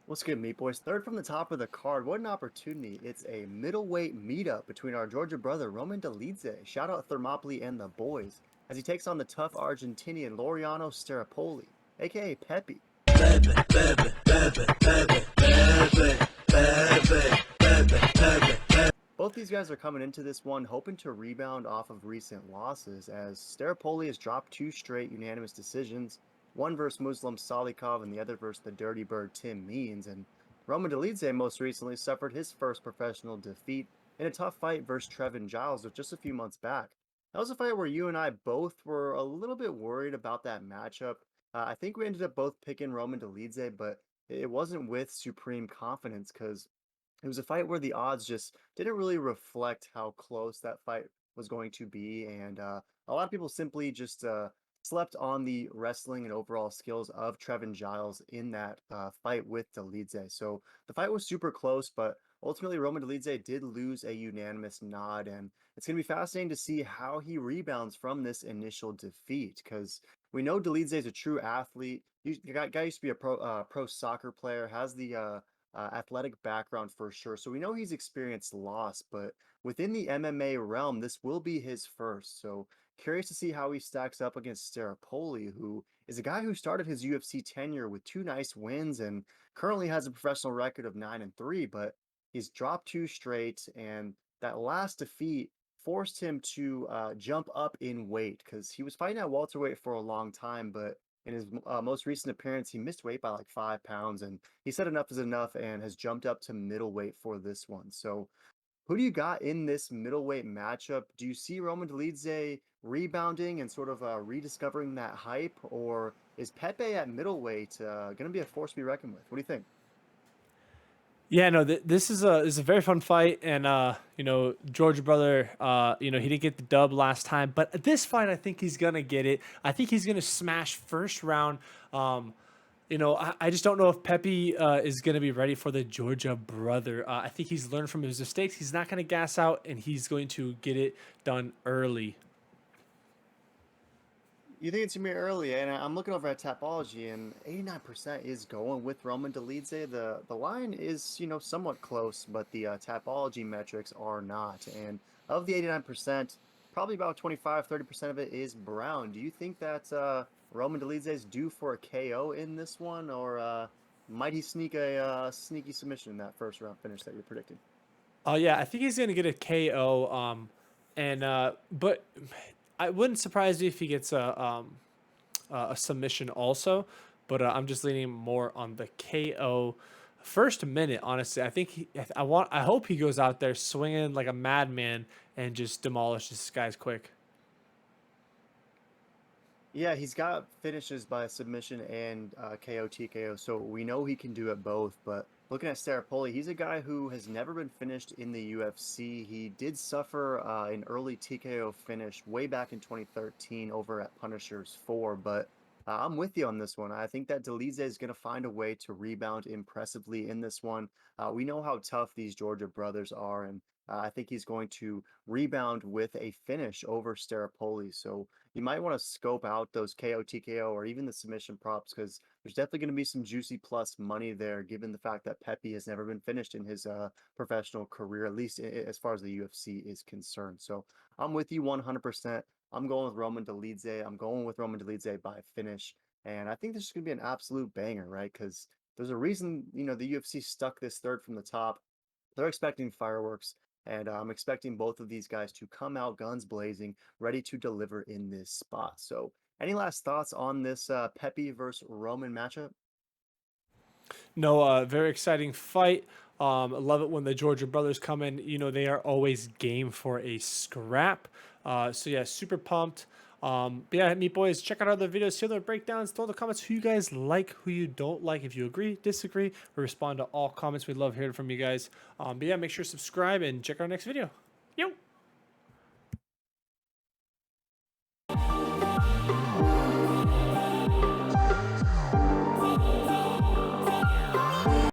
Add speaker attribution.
Speaker 1: What's good, meat boys? Third from the top of the card. What an opportunity. It's a middleweight meetup between our Georgia brother, Roman Dolidze. Shout out Thermopylae and the boys, as he takes on the tough Argentinian Laureano Storopoli, aka Pepe. Both these guys are coming into this one hoping to rebound off of recent losses, as Staropoli has dropped two straight unanimous decisions, one versus Muslim Salikov and the other versus the Dirty Bird Tim Means, and Roman Dolidze most recently suffered his first professional defeat in a tough fight versus Trevin Giles just a few months back. That was a fight where you and I both were a little bit worried about that matchup. I think we ended up both picking Roman Dolidze, but it wasn't with supreme confidence because it was a fight where the odds just didn't really reflect how close that fight was going to be, and a lot of people simply just slept on the wrestling and overall skills of Trevin Giles in that fight with Dolidze. So the fight was super close, but ultimately Roman Dolidze did lose a unanimous nod, and it's going to be fascinating to see how he rebounds from this initial defeat because we know Dolidze is a true athlete. Guy used to be a pro soccer player, has the athletic background for sure. So we know he's experienced loss, but within the MMA realm, this will be his first. So curious to see how he stacks up against Staropoli, who is a guy who started his UFC tenure with two nice wins and currently has a professional record of 9-3, but he's dropped two straight, and that last defeat forced him to jump up in weight because he was fighting at welterweight for a long time, but in his most recent appearance, he missed weight by like 5 pounds, and he said enough is enough and has jumped up to middleweight for this one. So, who do you got in this middleweight matchup? Do you see Roman Dolidze rebounding and sort of rediscovering that hype, or is Pepe at middleweight going to be a force to be reckoned with? What do you think?
Speaker 2: Yeah, no, this is a very fun fight, and Georgia brother, he didn't get the dub last time, but this fight I think he's gonna get it. I think he's gonna smash first round. I just don't know if Pepe is gonna be ready for the Georgia brother. I think he's learned from his mistakes. He's not gonna gas out, and he's going to get it done early.
Speaker 1: You think it's gonna be early, and I'm looking over at Tapology, and 89% is going with Roman Dolidze. The line is, somewhat close, but the Tapology metrics are not. And of the 89%, probably about 25-30% of it is Brown. Do you think that Roman Dolidze is due for a KO in this one, or might he sneak a sneaky submission in that first round finish that you're predicting?
Speaker 2: Oh yeah, I think he's gonna get a KO. And but I wouldn't surprise me if he gets a submission also, but I'm just leaning more on the KO first minute. Honestly, I think I hope he goes out there swinging like a madman and just demolishes this guy's quick.
Speaker 1: Yeah, he's got finishes by submission and KO TKO, so we know he can do it both. But looking at Staropoli, he's a guy who has never been finished in the UFC. He did suffer an early TKO finish way back in 2013 over at Punishers 4, but I'm with you on this one. I think that Dolidze is going to find a way to rebound impressively in this one. We know how tough these Georgia brothers are, and I think he's going to rebound with a finish over Staropoli. So you might want to scope out those KO TKO or even the submission props because there's definitely going to be some juicy plus money there, given the fact that Pepe has never been finished in his professional career, at least as far as the UFC is concerned. So I'm with you 100%. I'm going with Roman Dolidze. I'm going with Roman Dolidze by finish, and I think this is going to be an absolute banger, right? Because there's a reason the UFC stuck this third from the top. They're expecting fireworks. And I'm expecting both of these guys to come out guns blazing, ready to deliver in this spot. So, any last thoughts on this Pepe versus Roman matchup?
Speaker 2: No, very exciting fight. I love it when the Georgia brothers come in. They are always game for a scrap. So yeah, super pumped. But yeah, meat boys, check out other videos, see other breakdowns, throw the comments who you guys like, who you don't like. If you agree, disagree, we respond to all comments. We love hearing from you guys. But yeah, make sure to subscribe and check our next video.